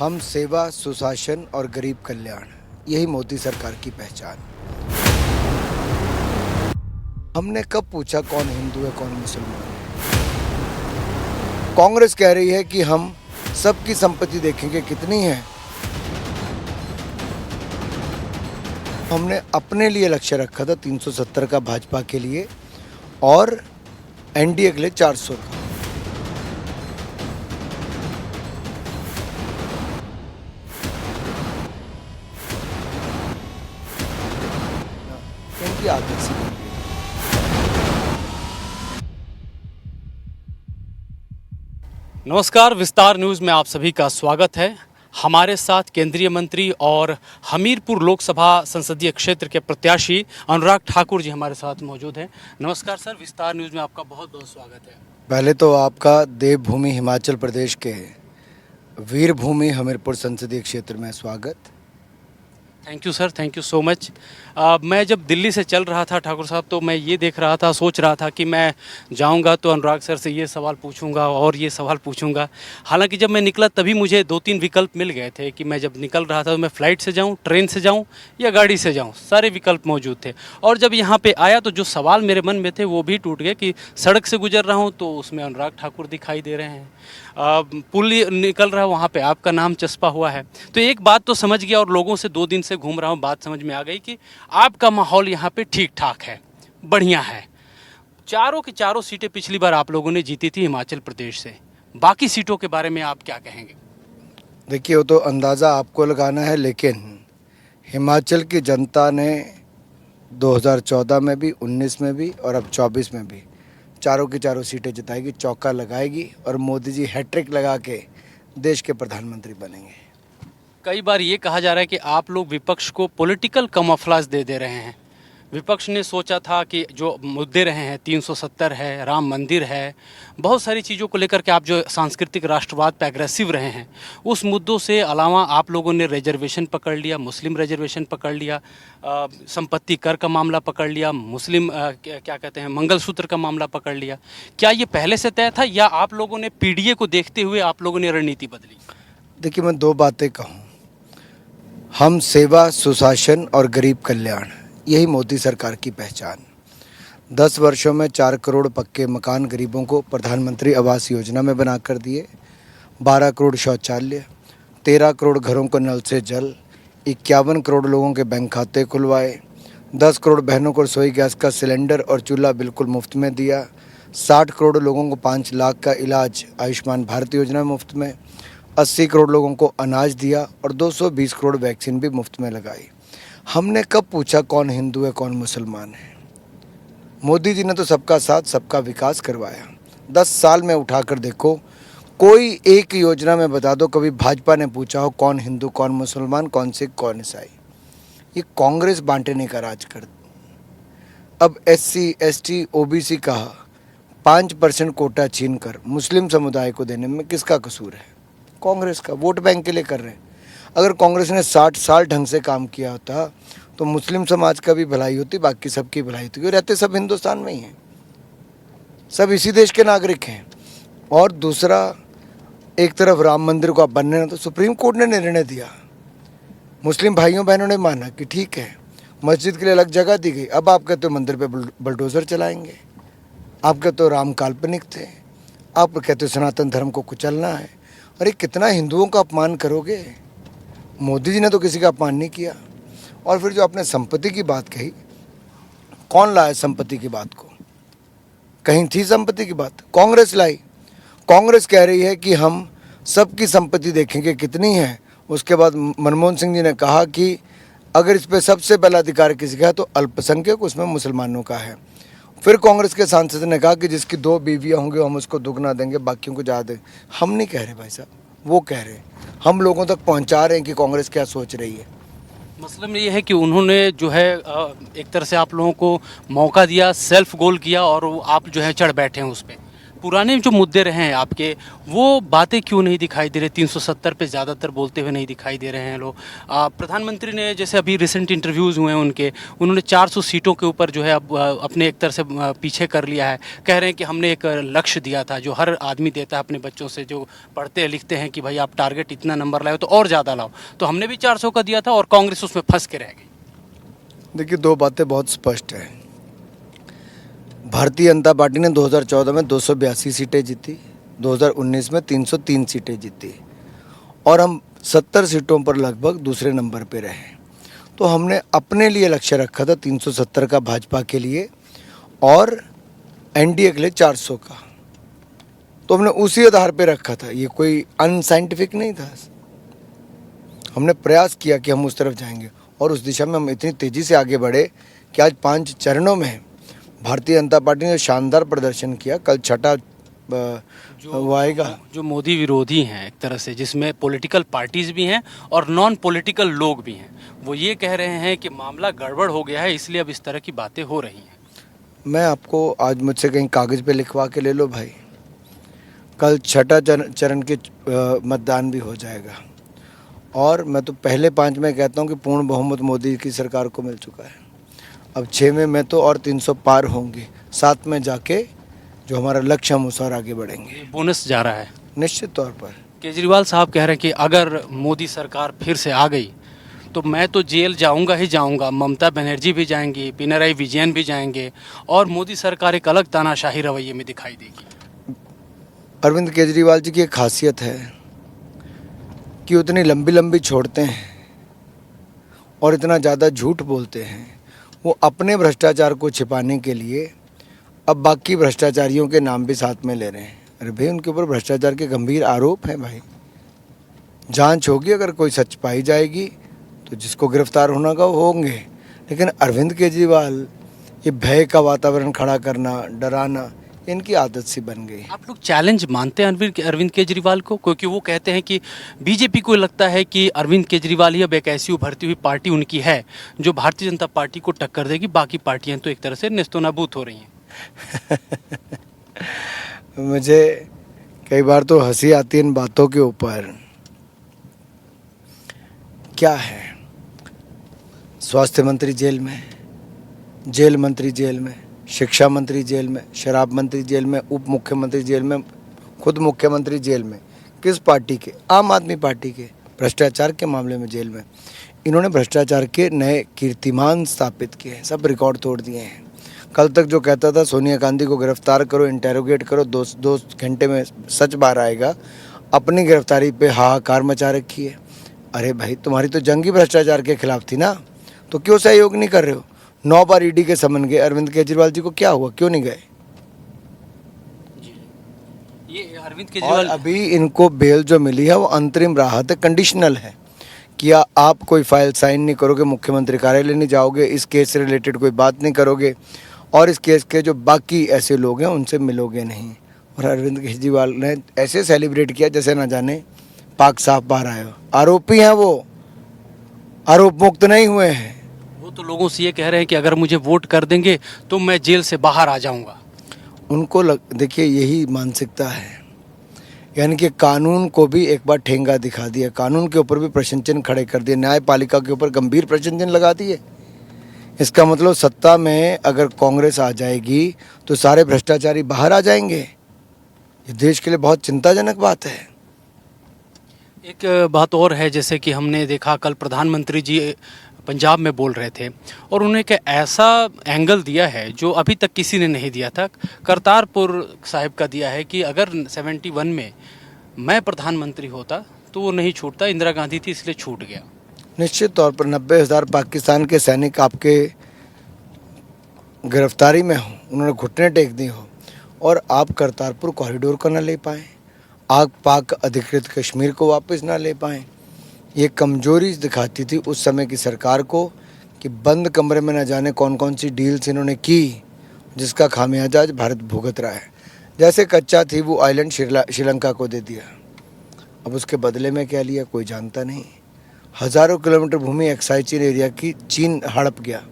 हम सेवा, सुशासन और गरीब कल्याण, यही मोदी सरकार की पहचान। हमने कब पूछा कौन हिंदू है कौन मुसलमान है? कांग्रेस कह रही है कि हम सबकी संपत्ति देखेंगे कितनी है। हमने अपने लिए लक्ष्य रखा था 370 का भाजपा के लिए और एनडीए के लिए 400 का। इनकी आदत सी बन गई। नमस्कार, विस्तार न्यूज़ में आप सभी का स्वागत है। हमारे साथ केंद्रीय मंत्री और हमीरपुर लोकसभा संसदीय क्षेत्र के प्रत्याशी अनुराग ठाकुर जी हमारे साथ मौजूद हैं। नमस्कार सर, विस्तार न्यूज़ में आपका बहुत बहुत स्वागत है। पहले तो आपका देवभूमि हिमाचल प्रदेश के वीरभूमि हमीरपुर संसदीय क्षेत्र में स्वागत। Thank you sir, thank you so much. मैं जब दिल्ली से चल रहा था ठाकुर साहब, तो मैं ये देख रहा था, सोच रहा था कि मैं जाऊंगा तो अनुराग सर से ये सवाल पूछूंगा और ये सवाल पूछूंगा। हालांकि जब मैं निकला तभी मुझे 2-3 विकल्प मिल गए थे कि मैं जब निकल रहा था तो मैं फ़्लाइट से जाऊं, ट्रेन से जाऊं या गाड़ी से जाऊं, सारे विकल्प मौजूद थे। और जब यहाँ पे आया तो जो सवाल मेरे मन में थे वो भी टूट गए कि सड़क से गुजर रहा हूँ तो उसमें अनुराग ठाकुर दिखाई दे रहे हैं, पुल निकल रहा है वहाँ पे आपका नाम चस्पा हुआ है। तो एक बात तो समझ गया और लोगों से 2 दिन से घूम रहा हूँ, बात समझ में आ गई कि आपका माहौल यहाँ पे ठीक ठाक है, बढ़िया है। चारों की चारों सीटें पिछली बार आप लोगों ने जीती थी हिमाचल प्रदेश से, बाकी सीटों के बारे में आप क्या कहेंगे? देखिए, वो तो अंदाज़ा आपको लगाना है, लेकिन हिमाचल की जनता ने 2014 में भी, 19 में भी और अब 24 में भी चारों की चारों सीटें जिताएगी, चौका लगाएगी और मोदी जी हैट्रिक लगा के देश के प्रधानमंत्री बनेंगे। कई बार ये कहा जा रहा है कि आप लोग विपक्ष को पॉलिटिकल कमफलाज दे रहे हैं। विपक्ष ने सोचा था कि जो मुद्दे रहे हैं, 370 है, राम मंदिर है, बहुत सारी चीज़ों को लेकर के आप जो सांस्कृतिक राष्ट्रवाद पे एग्रेसिव रहे हैं, उस मुद्दों से अलावा आप लोगों ने रिजर्वेशन पकड़ लिया, मुस्लिम रिजर्वेशन पकड़ लिया, संपत्ति कर का मामला पकड़ लिया, मुस्लिम क्या कहते हैं, मंगलसूत्र का मामला पकड़ लिया। क्या ये पहले से तय था या आप लोगों ने पीडीए को देखते हुए आप लोगों ने रणनीति बदली? देखिए, मैं 2 बातें कहूँ। हम सेवा, सुशासन और गरीब कल्याण, यही मोदी सरकार की पहचान। 10 वर्षों में 4 करोड़ पक्के मकान गरीबों को प्रधानमंत्री आवास योजना में बना कर दिए, 12 करोड़ शौचालय, 13 करोड़ घरों को नल से जल, 51 करोड़ लोगों के बैंक खाते खुलवाए, 10 करोड़ बहनों को रसोई गैस का सिलेंडर और चूल्हा बिल्कुल मुफ्त में दिया, 60 करोड़ लोगों को 5 लाख का इलाज आयुष्मान भारत योजना में मुफ्त में, 80 करोड़ लोगों को अनाज दिया और 220 करोड़ वैक्सीन भी मुफ्त में लगाई। हमने कब पूछा कौन हिंदू है कौन मुसलमान है? मोदी जी ने तो सबका साथ सबका विकास करवाया। 10 साल में उठाकर देखो, कोई एक योजना में बता दो कभी भाजपा ने पूछा हो कौन हिंदू कौन मुसलमान, कौन सिख कौन ईसाई। ये कांग्रेस बांटने का राज कर। अब SC, ST, OBC का 5% कोटा छीन कर मुस्लिम समुदाय को देने में किसका कसूर है? कांग्रेस का। वोट बैंक के लिए कर रहे हैं। अगर कांग्रेस ने 60 साल ढंग से काम किया होता तो मुस्लिम समाज का भी भलाई होती, बाकी सबकी भलाई होती। क्यों रहते सब हिंदुस्तान में ही हैं, सब इसी देश के नागरिक हैं। और दूसरा, एक तरफ राम मंदिर को आप बनने ना, तो सुप्रीम कोर्ट ने निर्णय दिया, मुस्लिम भाइयों बहनों ने माना कि ठीक है, मस्जिद के लिए अलग जगह दी गई। अब आप कहते हो मंदिर पे बुलडोज़र चलाएंगे, आप कहते हो राम काल्पनिक थे, आप कहते हो सनातन धर्म को कुचलना है। अरे कितना हिंदुओं का अपमान करोगे? मोदी जी ने तो किसी का अपमान नहीं किया। और फिर जो आपने संपत्ति की बात कही, कौन लाया संपत्ति की बात को? कहीं थी संपत्ति की बात? कांग्रेस लाई। कांग्रेस कह रही है कि हम सबकी संपत्ति देखेंगे कितनी है। उसके बाद मनमोहन सिंह जी ने कहा कि अगर इस पर सबसे पहला अधिकार किसी का है तो अल्पसंख्यक, उसमें मुसलमानों का है। फिर कांग्रेस के सांसद ने कहा कि जिसकी 2 बीवियाँ होंगी हम उसको दुगना देंगे, बाकियों को ज़्यादा देंगे। हम नहीं कह रहे भाई साहब, वो कह रहे हैं। हम लोगों तक पहुंचा रहे हैं कि कांग्रेस क्या सोच रही है। मतलब ये है कि उन्होंने जो है एक तरह से आप लोगों को मौका दिया, सेल्फ गोल किया और आप जो है चढ़ बैठे हैं उस पर। पुराने जो मुद्दे रहे हैं आपके, वो बातें क्यों नहीं दिखाई दे रही? 370 पे ज़्यादातर बोलते हुए नहीं दिखाई दे रहे हैं लोग। प्रधानमंत्री ने जैसे अभी रिसेंट इंटरव्यूज़ हुए हैं उनके, उन्होंने 400 सीटों के ऊपर जो है अब अपने एक तरह से पीछे कर लिया है। कह रहे हैं कि हमने एक लक्ष्य दिया था जो हर आदमी देता है अपने बच्चों से, जो पढ़ते लिखते हैं कि भाई आप टारगेट इतना नंबर लाओ तो और ज़्यादा लाओ, तो हमने भी 400 का दिया था और कांग्रेस उसमें फंस के रह गई। देखिए, दो बातें बहुत स्पष्ट हैं। भारतीय जनता पार्टी ने 2014 में 282 सीटें जीती, 2019 में 303 सीटें जीती और हम 70 सीटों पर लगभग दूसरे नंबर पे रहे। तो हमने अपने लिए लक्ष्य रखा था 370 का भाजपा के लिए और एनडीए के लिए 400 का, तो हमने उसी आधार पे रखा था। ये कोई अनसाइंटिफिक नहीं था। हमने प्रयास किया कि हम उस तरफ जाएंगे और उस दिशा में हम इतनी तेज़ी से आगे बढ़े कि आज 5 चरणों में भारतीय जनता पार्टी ने शानदार प्रदर्शन किया। कल छठा वो आएगा। जो मोदी विरोधी हैं एक तरह से, जिसमें पॉलिटिकल पार्टीज भी हैं और नॉन पॉलिटिकल लोग भी हैं, वो ये कह रहे हैं कि मामला गड़बड़ हो गया है, इसलिए अब इस तरह की बातें हो रही हैं। मैं आपको आज मुझसे कहीं कागज़ पे लिखवा के ले लो भाई, कल छठा चरण के मतदान भी हो जाएगा और मैं तो पहले 5 में कहता हूँ कि पूर्ण बहुमत मोदी की सरकार को मिल चुका है। अब 6 में मैं तो और 300 पार होंगे, 7 में जाके जो हमारा लक्ष्य हम उस और आगे बढ़ेंगे। बोनस जा रहा है निश्चित तौर पर। केजरीवाल साहब कह रहे हैं कि अगर मोदी सरकार फिर से आ गई तो मैं तो जेल जाऊंगा ही जाऊंगा, ममता बनर्जी भी जाएंगी, पिनराई विजयन भी जाएंगे और मोदी सरकार एक अलग तानाशाही रवैये में दिखाई देगी। अरविंद केजरीवाल जी की एक खासियत है कि उतनी लंबी लंबी छोड़ते हैं और इतना ज़्यादा झूठ बोलते हैं। वो अपने भ्रष्टाचार को छिपाने के लिए अब बाकी भ्रष्टाचारियों के नाम भी साथ में ले रहे हैं। अरे भाई, उनके ऊपर भ्रष्टाचार के गंभीर आरोप हैं भाई। जांच होगी, अगर कोई सच पाई जाएगी तो जिसको गिरफ्तार होना का वो होंगे। लेकिन अरविंद केजरीवाल ये भय का वातावरण खड़ा करना, डराना, इनकी आदत सी बन गई। आप लोग चैलेंज मानते हैं अरविंद केजरीवाल को? क्योंकि वो कहते हैं कि बीजेपी को लगता है कि अरविंद केजरीवाल ही अब एक ऐसी उभरती हुई पार्टी उनकी है जो भारतीय जनता पार्टी को टक्कर देगी, बाकी पार्टियां तो एक तरह से नेस्तनाबूत हो रही हैं। मुझे कई बार तो हंसी आती है इन बातों के ऊपर। क्या है, स्वास्थ्य मंत्री जेल में, जेल मंत्री जेल में, शिक्षा मंत्री जेल में, शराब मंत्री जेल में, उप मुख्यमंत्री जेल में, खुद मुख्यमंत्री जेल में। किस पार्टी के? आम आदमी पार्टी के। भ्रष्टाचार के मामले में जेल में। इन्होंने भ्रष्टाचार के नए कीर्तिमान स्थापित किए हैं, सब रिकॉर्ड तोड़ दिए हैं। कल तक जो कहता था सोनिया गांधी को गिरफ्तार करो, इंटेरोगेट करो, 2 घंटे में सच बाहर आएगा, अपनी गिरफ्तारी पे हाहाकार मचा रखी है। अरे भाई, तुम्हारी तो जंगी भ्रष्टाचार के खिलाफ थी ना, तो क्यों सहयोग नहीं कर रहे हो? 9 बार ईडी के समन गए, अरविंद केजरीवाल जी को क्या हुआ, क्यों नहीं गए? ये अरविंद और केजरीवाल अभी इनको बेल जो मिली है वो अंतरिम राहत है, कंडीशनल है कि आप कोई फाइल साइन नहीं करोगे, मुख्यमंत्री कार्यालय नहीं जाओगे, इस केस से रिलेटेड कोई बात नहीं करोगे और इस केस के जो बाकी ऐसे लोग हैं उनसे मिलोगे नहीं। और अरविंद केजरीवाल ने ऐसे सेलिब्रेट किया जैसे ना जाने पाक साफ बाहर आए हो। आरोपी हैं वो, आरोप मुक्त नहीं हुए हैं। वो तो लोगों से ये कह रहे हैं कि अगर मुझे वोट कर देंगे तो मैं जेल से बाहर आ जाऊंगा। उनको देखिए, यही मानसिकता है, यानी कि कानून को भी एक बार ठेंगा दिखा दिया, कानून के ऊपर भी प्रश्न चिन्ह खड़े कर दिए, न्यायपालिका के ऊपर गंभीर प्रश्न चिन्ह लगा दिए। इसका मतलब सत्ता में अगर कांग्रेस आ जाएगी तो सारे भ्रष्टाचारी बाहर आ जाएंगे। ये देश के लिए बहुत चिंताजनक बात है। एक बात और है, जैसे कि हमने देखा कल प्रधानमंत्री जी पंजाब में बोल रहे थे और उन्होंने एक ऐसा एंगल दिया है जो अभी तक किसी ने नहीं दिया था। करतारपुर साहिब का दिया है कि अगर 71 में मैं प्रधानमंत्री होता तो वो नहीं छूटता, इंदिरा गांधी थी इसलिए छूट गया। निश्चित तौर पर 90,000 पाकिस्तान के सैनिक आपके गिरफ्तारी में हो, उन्होंने घुटने टेक दी हो और आप करतारपुर कॉरिडोर को न ले पाएँ, आप पाक अधिकृत कश्मीर को वापस ना ले पाएँ, ये कमजोरी दिखाती थी उस समय की सरकार को कि बंद कमरे में न जाने कौन कौन सी डील्स इन्होंने की, जिसका खामियाजा आज भारत भुगत रहा है। जैसे कच्चा थी वो आइलैंड श्रीलंका को दे दिया, अब उसके बदले में क्या लिया कोई जानता नहीं। हज़ारों किलोमीटर भूमि एक्साइज चीन एरिया की चीन हड़प गया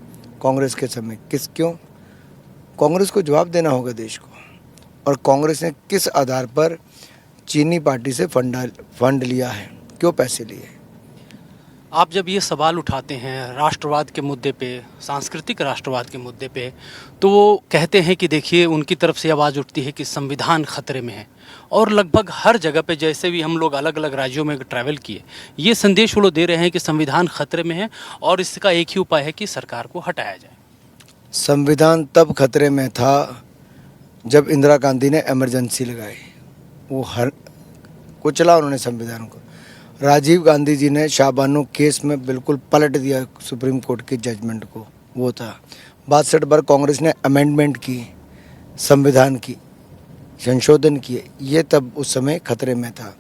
कांग्रेस के समय। क्यों? कांग्रेस को जवाब देना होगा देश को। और कांग्रेस ने किस आधार पर चीनी पार्टी से फंड लिया है, क्यों पैसे लिए? आप जब ये सवाल उठाते हैं राष्ट्रवाद के मुद्दे पे, सांस्कृतिक राष्ट्रवाद के मुद्दे पे, तो वो कहते हैं कि देखिए उनकी तरफ से आवाज़ उठती है कि संविधान खतरे में है। और लगभग हर जगह पे जैसे भी हम लोग अलग अलग राज्यों में ट्रैवल किए, ये संदेश वो लोग दे रहे हैं कि संविधान खतरे में है और इसका एक ही उपाय है कि सरकार को हटाया जाए। संविधान तब खतरे में था जब इंदिरा गांधी ने इमरजेंसी लगाई, वो हर कुचला उन्होंने संविधान को। राजीव गांधी जी ने शाहबानो केस में बिल्कुल पलट दिया सुप्रीम कोर्ट की जजमेंट को, वो था। 62 बार कांग्रेस ने अमेंडमेंट की, संविधान की संशोधन किए, ये तब उस समय खतरे में था।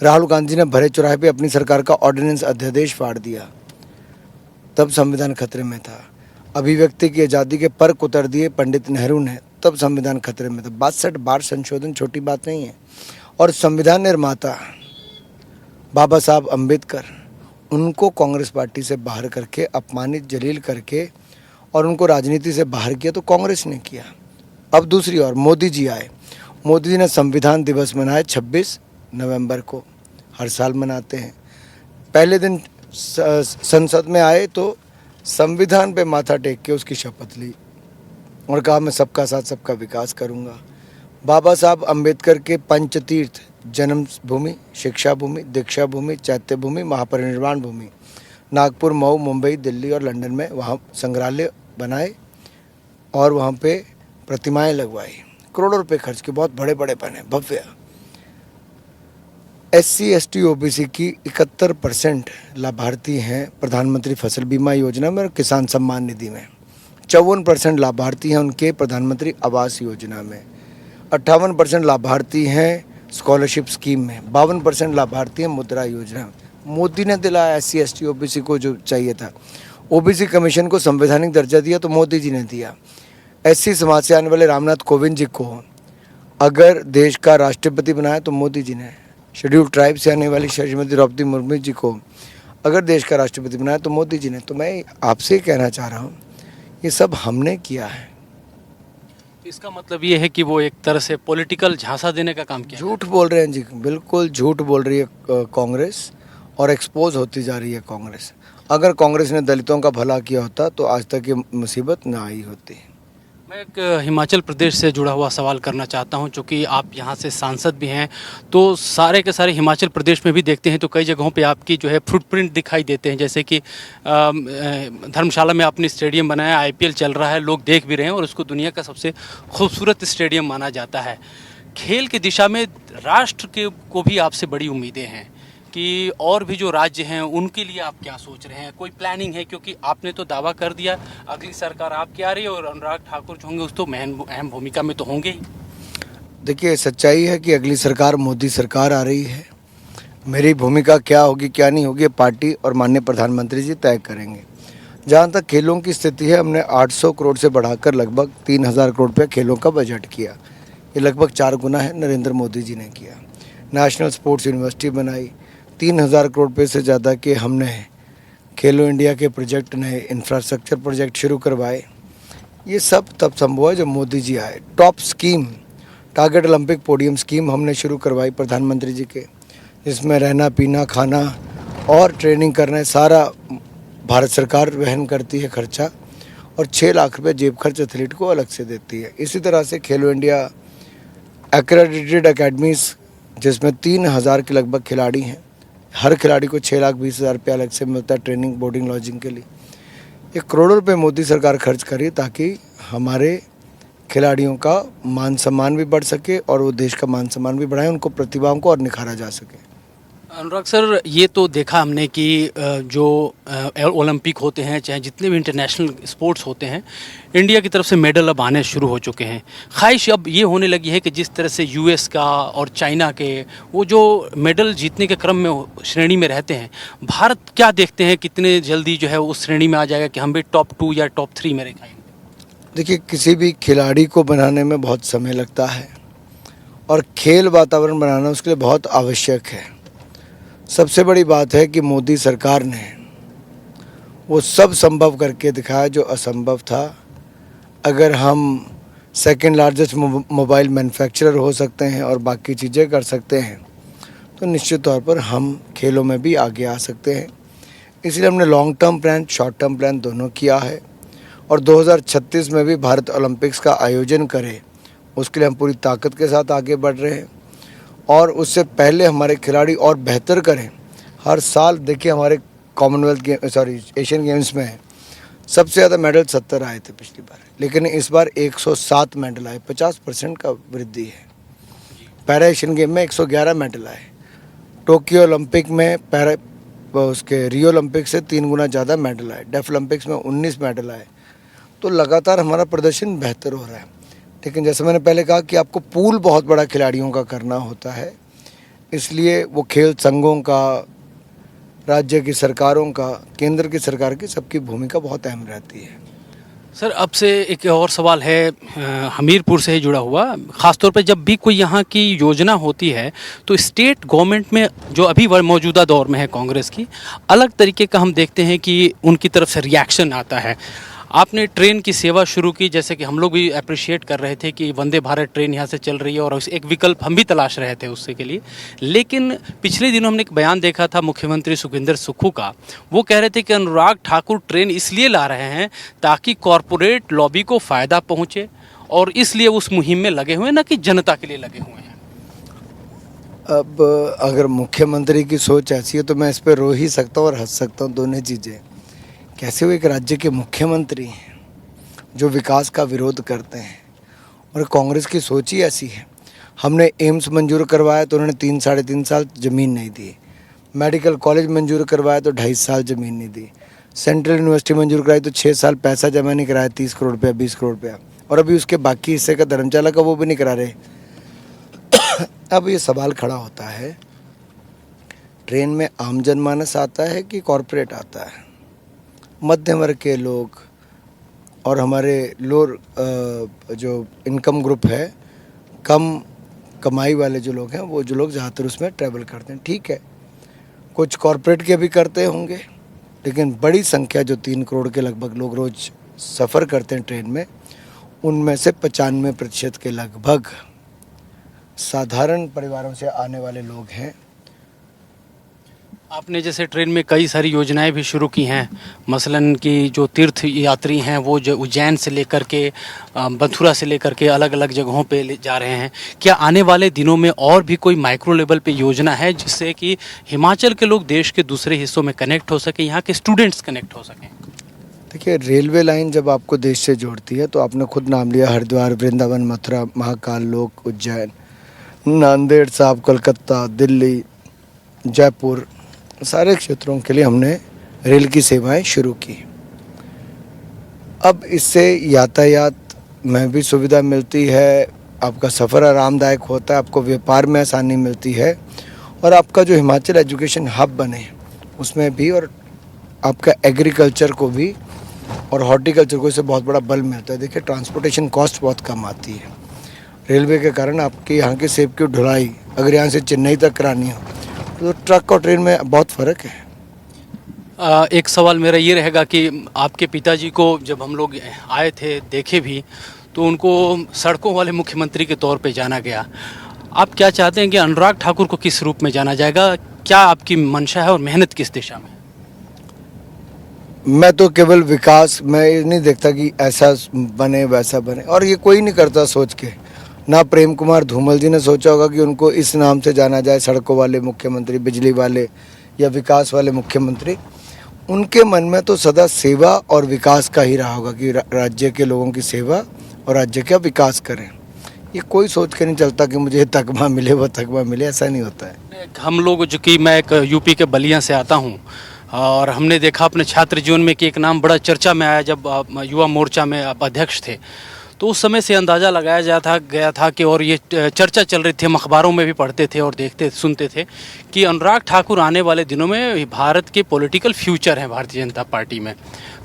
राहुल गांधी ने भरे चौराहे पे अपनी सरकार का ऑर्डिनेंस अध्यादेश फाड़ दिया, तब संविधान खतरे में था। अभिव्यक्ति की आज़ादी के पर उतर दिए पंडित नेहरू ने, तब संविधान खतरे में था। 62 बार संशोधन छोटी बात नहीं है। और संविधान निर्माता बाबा साहब अम्बेडकर, उनको कांग्रेस पार्टी से बाहर करके, अपमानित जलील करके और उनको राजनीति से बाहर किया तो कांग्रेस ने किया। अब दूसरी ओर मोदी जी आए। मोदी जी ने संविधान दिवस मनाया 26 नवंबर को, हर साल मनाते हैं। पहले दिन संसद में आए तो संविधान पे माथा टेक के उसकी शपथ ली और कहा मैं सबका साथ सबका विकास करूंगा। बाबा साहब अम्बेडकर के पंचतीर्थ, जन्म भूमि, शिक्षा भूमि, दीक्षा भूमि, चैत्य भूमि, महापरिनिर्वाण भूमि, नागपुर, मऊ, मुंबई, दिल्ली और लंदन में वहाँ संग्रहालय बनाए और वहाँ पे प्रतिमाएं लगवाई। करोड़ों रुपए खर्च के, बहुत बड़े बड़े बने, भव्य। SC ST OBC की 71% लाभार्थी हैं प्रधानमंत्री फसल बीमा योजना में और किसान सम्मान निधि में। 54% लाभार्थी हैं उनके प्रधानमंत्री आवास योजना में। 58% लाभार्थी हैं स्कॉलरशिप स्कीम में। 52% लाभार्थी हैं मुद्रा योजना में। मोदी ने दिलाया SC ST OBC को जो चाहिए था। OBC कमीशन को संवैधानिक दर्जा दिया तो मोदी जी ने दिया। SC समाज से आने वाले रामनाथ कोविंद जी को अगर देश का राष्ट्रपति बनाया तो मोदी जी ने। शेड्यूल ट्राइब से आने वाली श्रीमती द्रौपदी मुर्मू जी को अगर देश का राष्ट्रपति बनाया तो मोदी जी ने। तो मैं आपसे कहना चाह रहा हूँ, ये सब हमने किया है। इसका मतलब ये है कि वो एक तरह से पॉलिटिकल झांसा देने का काम किया। झूठ बोल रहे हैं जी, बिल्कुल झूठ बोल रही है कांग्रेस और एक्सपोज होती जा रही है कांग्रेस। अगर कांग्रेस ने दलितों का भला किया होता तो आज तक ये मुसीबत ना आई होती। मैं एक हिमाचल प्रदेश से जुड़ा हुआ सवाल करना चाहता हूं, चूँकि आप यहां से सांसद भी हैं, तो सारे के सारे हिमाचल प्रदेश में भी देखते हैं तो कई जगहों पे आपकी जो है फुटप्रिंट दिखाई देते हैं। जैसे कि धर्मशाला में आपने स्टेडियम बनाया, IPL चल रहा है, लोग देख भी रहे हैं और उसको दुनिया का सबसे खूबसूरत स्टेडियम माना जाता है। खेल की दिशा में राष्ट्र के को भी आपसे बड़ी उम्मीदें हैं कि और भी जो राज्य हैं उनके लिए आप क्या सोच रहे हैं, कोई प्लानिंग है? क्योंकि आपने तो दावा कर दिया अगली सरकार आपकी आ रही है और अनुराग ठाकुर जो होंगे उस तो अहम भूमिका में तो होंगे ही। देखिए, सच्चाई है कि अगली सरकार मोदी सरकार आ रही है। मेरी भूमिका क्या होगी क्या नहीं होगी, पार्टी और माननीय प्रधानमंत्री जी तय करेंगे। जहाँ तक खेलों की स्थिति है, हमने 800 करोड़ से बढ़ाकर लगभग 3000 करोड़ रुपये खेलों का बजट किया। ये लगभग 4 गुना है, नरेंद्र मोदी जी ने किया। नेशनल स्पोर्ट्स यूनिवर्सिटी बनाई। 3000 करोड़ रुपये से ज़्यादा के हमने खेलो इंडिया के प्रोजेक्ट, नए इंफ्रास्ट्रक्चर प्रोजेक्ट शुरू करवाए। ये सब तब संभव है जब मोदी जी आए। Top scheme, target Olympic podium scheme हमने शुरू करवाई प्रधानमंत्री जी के, जिसमें रहना, पीना, खाना और ट्रेनिंग करना सारा भारत सरकार वहन करती है खर्चा, और 6 लाख रुपये जेब खर्च एथलीट को अलग से देती है। इसी तरह से खेलो इंडिया एक्रेडिटेड अकेडमीज़, जिसमें 3000 के लगभग खिलाड़ी हैं, हर खिलाड़ी को 6,20,000 रुपये अलग से मिलता है ट्रेनिंग, बोर्डिंग, लॉजिंग के लिए। 1 करोड़ रुपये मोदी सरकार खर्च करी ताकि हमारे खिलाड़ियों का मान सम्मान भी बढ़ सके और वो देश का मान सम्मान भी बढ़ाएं, उनको प्रतिभाओं को और निखारा जा सके। अनुराग सर, ये तो देखा हमने कि जो ओलंपिक होते हैं, चाहे जितने भी इंटरनेशनल स्पोर्ट्स होते हैं, इंडिया की तरफ से मेडल अब आने शुरू हो चुके हैं। ख्वाहिश अब ये होने लगी है कि जिस तरह से US का और चाइना के वो जो मेडल जीतने के क्रम में श्रेणी में रहते हैं, भारत क्या देखते हैं कितने जल्दी जो है उस श्रेणी में आ जाएगा कि हम भी टॉप 2 या टॉप 3 में रखेंगे? देखिए, किसी भी खिलाड़ी को बनाने में बहुत समय लगता है और खेल वातावरण बनाना उसके लिए बहुत आवश्यक है। सबसे बड़ी बात है कि मोदी सरकार ने वो सब संभव करके दिखाया जो असंभव था। अगर हम सेकंड लार्जेस्ट मोबाइल मैन्युफैक्चरर हो सकते हैं और बाकी चीज़ें कर सकते हैं, तो निश्चित तौर पर हम खेलों में भी आगे आ सकते हैं। इसलिए हमने long term plan, short term plan दोनों किया है और 2036 में भी भारत ओलंपिक्स का आयोजन करे, उसके लिए हम पूरी ताकत के साथ आगे बढ़ रहे हैं। और उससे पहले हमारे खिलाड़ी और बेहतर करें। हर साल देखिए हमारे एशियन गेम्स में सबसे ज़्यादा मेडल 70 आए थे पिछली बार, लेकिन इस बार 107 मेडल आए, 50% का वृद्धि है। पैरा एशियन गेम में 111 मेडल आए। टोक्यो ओलंपिक में रियो ओलंपिक से 3 गुना ज़्यादा मेडल आए। डेफ ओलंपिक्स में 19 मेडल आए। तो लगातार हमारा प्रदर्शन बेहतर हो रहा है। लेकिन जैसे मैंने पहले कहा कि आपको पूल बहुत बड़ा खिलाड़ियों का करना होता है, इसलिए वो खेल संघों का, राज्य की सरकारों का, केंद्र की सरकार की, सबकी भूमिका बहुत अहम रहती है। सर अब से एक और सवाल है हमीरपुर से ही जुड़ा हुआ। ख़ासतौर पे जब भी कोई यहाँ की योजना होती है तो स्टेट गवर्नमेंट में जो अभी मौजूदा दौर में है कांग्रेस की, अलग तरीके का हम देखते हैं कि उनकी तरफ से रिएक्शन आता है। आपने ट्रेन की सेवा शुरू की, जैसे कि हम लोग भी अप्रिशिएट कर रहे थे कि वंदे भारत ट्रेन यहाँ से चल रही है और एक विकल्प हम भी तलाश रहे थे उससे के लिए। लेकिन पिछले दिनों हमने एक बयान देखा था मुख्यमंत्री सुखविंदर सुक्खू का। वो कह रहे थे कि अनुराग ठाकुर ट्रेन इसलिए ला रहे हैं ताकि कॉरपोरेट लॉबी को फ़ायदा पहुँचे और इसलिए उस मुहिम में लगे हुए हैं, न कि जनता के लिए लगे हुए हैं। अब अगर मुख्यमंत्री की सोच ऐसी है तो मैं इस पर रो ही सकता हूँ और हंस सकता हूँ, दोनों चीज़ें। कैसे वो एक राज्य के मुख्यमंत्री हैं जो विकास का विरोध करते हैं, और कांग्रेस की सोच ही ऐसी है। हमने एम्स मंजूर करवाया तो उन्होंने 3-3.5 साल ज़मीन नहीं दी। मेडिकल कॉलेज मंजूर करवाया तो 2.5 साल ज़मीन नहीं दी। सेंट्रल यूनिवर्सिटी मंजूर कराई तो 6 साल पैसा जमा नहीं कराया, 30 करोड़ रुपया, 20 करोड़ रुपया, और अभी उसके बाकी हिस्से का धर्मशाला का वो भी नहीं करा रहे। अब ये सवाल खड़ा होता है, ट्रेन में आम जनमानस आता है कि कॉरपोरेट आता है? मध्यम वर्ग के लोग और हमारे लोअर जो इनकम ग्रुप है, कम कमाई वाले जो लोग हैं, वो जो लोग ज़्यादातर उसमें ट्रैवल करते हैं। ठीक है, कुछ कॉरपोरेट के भी करते होंगे, लेकिन बड़ी संख्या जो 3 करोड़ के लगभग लोग रोज़ सफ़र करते हैं ट्रेन में, उनमें से 95% के लगभग साधारण परिवारों से आने वाले लोग हैं। आपने जैसे ट्रेन में कई सारी योजनाएं भी शुरू की हैं, मसलन कि जो तीर्थ यात्री हैं वो जो उज्जैन से लेकर के मथुरा से लेकर के अलग अलग जगहों पे जा रहे हैं। क्या आने वाले दिनों में और भी कोई माइक्रो लेवल पे योजना है जिससे कि हिमाचल के लोग देश के दूसरे हिस्सों में कनेक्ट हो सकें, यहाँ के स्टूडेंट्स कनेक्ट हो सकें? देखिए, रेलवे लाइन जब आपको देश से जोड़ती है तो आपने खुद नाम लिया, हरिद्वार, वृंदावन, मथुरा, महाकाल लोक, उज्जैन, नांदेड़ साहब, कलकत्ता, दिल्ली, जयपुर, सारे क्षेत्रों के लिए हमने रेल की सेवाएं शुरू की। अब इससे यातायात में भी सुविधा मिलती है, आपका सफ़र आरामदायक होता है, आपको व्यापार में आसानी मिलती है, और आपका जो हिमाचल एजुकेशन हब बने उसमें भी, और आपका एग्रीकल्चर को भी और हॉर्टिकल्चर को इससे बहुत बड़ा बल मिलता है। देखिए, ट्रांसपोर्टेशन कॉस्ट बहुत कम आती है रेलवे के कारण। आपके यहाँ के सेब की ढुलाई अगर यहाँ से चेन्नई तक करानी हो तो ट्रक और ट्रेन में बहुत फ़र्क है। एक सवाल मेरा ये रहेगा कि आपके पिताजी को जब हम लोग आए थे, देखे भी, तो उनको सड़कों वाले मुख्यमंत्री के तौर पे जाना गया। आप क्या चाहते हैं कि अनुराग ठाकुर को किस रूप में जाना जाएगा? क्या आपकी मंशा है और मेहनत किस दिशा में? मैं तो केवल विकास, मैं ये नहीं देखता कि ऐसा बने वैसा बने, और ये कोई नहीं करता सोच के। ना प्रेम कुमार धूमल जी ने सोचा होगा कि उनको इस नाम से जाना जाए, सड़कों वाले मुख्यमंत्री, बिजली वाले या विकास वाले मुख्यमंत्री। उनके मन में तो सदा सेवा और विकास का ही रहा होगा कि राज्य के लोगों की सेवा और राज्य का विकास करें। ये कोई सोच के नहीं चलता कि मुझे तकमा मिले, वो तकमा मिले, ऐसा नहीं होता है। हम लोग, जो कि मैं एक यूपी के बलिया से आता हूँ, और हमने देखा अपने छात्र जीवन में कि एक नाम बड़ा चर्चा में आया जब आप युवा मोर्चा में आप अध्यक्ष थे, तो उस समय से अंदाज़ा लगाया गया था कि, और ये चर्चा चल रही थी, हम अखबारों में भी पढ़ते थे और देखते सुनते थे कि अनुराग ठाकुर आने वाले दिनों में भारत के पॉलिटिकल फ्यूचर हैं भारतीय जनता पार्टी में।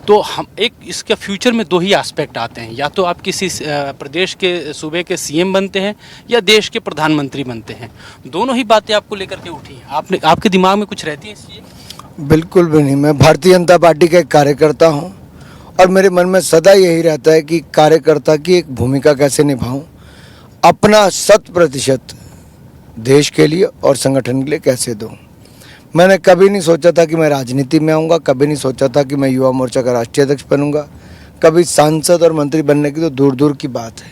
तो हम एक इसके फ्यूचर में 2 ही एस्पेक्ट आते हैं, या तो आप किसी प्रदेश के सूबे के सीएम बनते हैं या देश के प्रधानमंत्री बनते हैं। दोनों ही बातें आपको लेकर के उठी हैं, आपके दिमाग में कुछ रहती है इस चीज़? बिल्कुल भी नहीं। मैं भारतीय जनता पार्टी का एक कार्यकर्ता हूँ और मेरे मन में सदा यही रहता है कि कार्यकर्ता की एक भूमिका कैसे निभाऊं, अपना 100% देश के लिए और संगठन के लिए कैसे दूं। मैंने कभी नहीं सोचा था कि मैं राजनीति में आऊँगा, कभी नहीं सोचा था कि मैं युवा मोर्चा का राष्ट्रीय अध्यक्ष बनूंगा, कभी सांसद और मंत्री बनने की तो दूर दूर की बात है,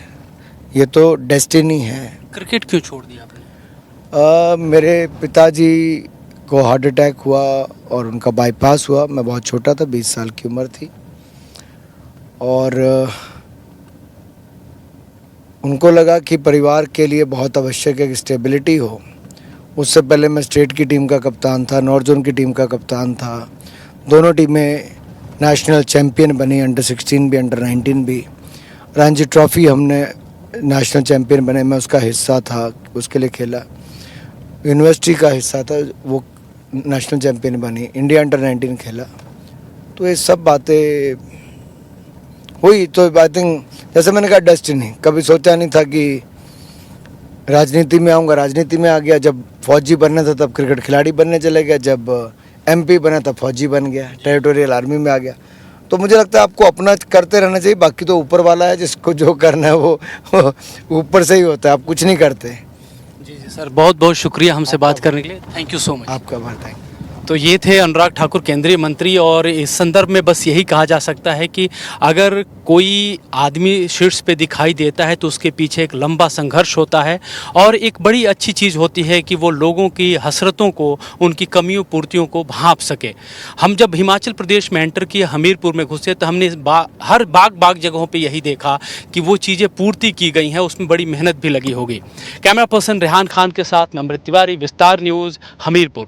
ये तो डेस्टिनी है। क्रिकेट क्यों छोड़ दिया आपने? मेरे पिताजी को हार्ट अटैक हुआ और उनका बाईपास हुआ। मैं बहुत छोटा था, 20 साल की उम्र थी, और उनको लगा कि परिवार के लिए बहुत आवश्यक है कि स्टेबिलिटी हो। उससे पहले मैं स्टेट की टीम का कप्तान था, नॉर्थ जोन की टीम का कप्तान था। दोनों टीमें नेशनल चैम्पियन बनी, अंडर 16 भी अंडर 19 भी। रणजी ट्रॉफी हमने नेशनल चैम्पियन बने, मैं उसका हिस्सा था, उसके लिए खेला। यूनिवर्सिटी का हिस्सा था, वो नेशनल चैम्पियन बनी। इंडिया अंडर 19 खेला। तो ये सब बातें हुई, तो आई थिंक जैसे मैंने कहा डेस्टिनी। कभी सोचा नहीं था कि राजनीति में आऊँगा, राजनीति में आ गया। जब फौजी बनना था तब क्रिकेट खिलाड़ी बनने चले गया, जब MP बना तब फौजी बन गया, टेरिटोरियल आर्मी में आ गया। तो मुझे लगता है आपको अपना करते रहना चाहिए, बाकी तो ऊपर वाला है, जिसको जो करना है वो ऊपर से ही होता है, आप कुछ नहीं करते। जी जी सर, बहुत बहुत शुक्रिया हमसे बात करने के लिए। Thank you so much. आपका आभार, थैंक यू। तो ये थे अनुराग ठाकुर, केंद्रीय मंत्री। और इस संदर्भ में बस यही कहा जा सकता है कि अगर कोई आदमी शीर्ष पे दिखाई देता है तो उसके पीछे एक लंबा संघर्ष होता है, और एक बड़ी अच्छी चीज़ होती है कि वो लोगों की हसरतों को, उनकी कमियों पूर्तियों को भांप सके। हम जब हिमाचल प्रदेश में एंटर किए, हमीरपुर में घुसे, तो हमने हर बाग जगहों पे यही देखा कि वो चीज़ें पूर्ति की गई हैं, उसमें बड़ी मेहनत भी लगी होगी। कैमरा पर्सन रेहान खान के साथ मैं अमृत तिवारी, विस्तार न्यूज़, हमीरपुर।